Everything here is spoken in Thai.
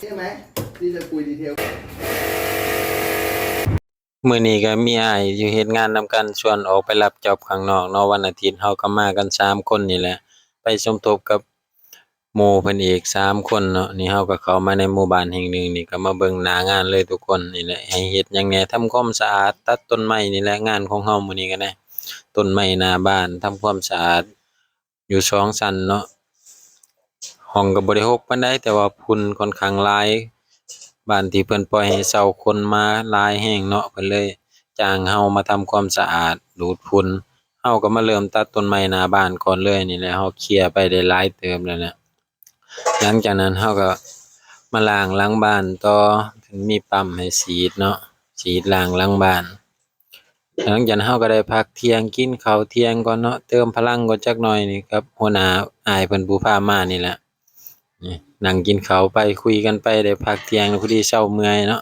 ใช่ไหมที่จะคุยดีเทลมื้อนี้ก็มีอ้ายอยู่เฮ็ดงานนำกันชวนออกไปรับจ็อบข้างนอกเนาะวันอาทิตย์เฮาก็มากัน3คนนี่แหละไปสมทบกับหมู่เพิ่นอีก3คนเนาะนี่เฮาก็เข้ามาในหมู่บ้านแห่งหนึ่งนี่ก็มาเบิ่งหน้างานเลยทุกคนนี่แหละให้เฮ็ดหยังแหน่ทำความสะอาดตัดต้นไม้นี่แหละงานของเฮามื้อนี้ก็ได้ต้นไม้หน้าบ้านทำความสะอาดอยู่2ชั้นเนาะห้องก็บ่ได้รกปานใดแต่ว่าฝุ่นค่อนข้างหลายบ้านที่เพิ่นปล่อยให้เช่าคนมาหลายแรงเนาะเพิ่นเลยจ้างเฮามาทำความสะอาดดูดฝุ่นเฮาก็มาเริ่มตัดต้นไม้หน้าบ้านก่อนเลยนี่แหละเฮาเคลียร์ไปได้หลายเติบแล้วแหละหลังจากนั้นเฮาก็มาล้างหลังบ้านต่อถึงมีปั๊มให้ฉีดเนาะฉีดล้างหลังบ้านหลังจากนั้นเฮาก็ได้พักเที่ยงกินข้าวเที่ยงก่อนเนาะเติมพลังก่อนจักหน่อยนี่ครับหัวหน้าอ้ายเพิ่นผู้พามานี่แหละนี่นั่งกินข้าวไปคุยกันไปได้พักเที่ยงพอดีเช้าเมื่อยเนาะ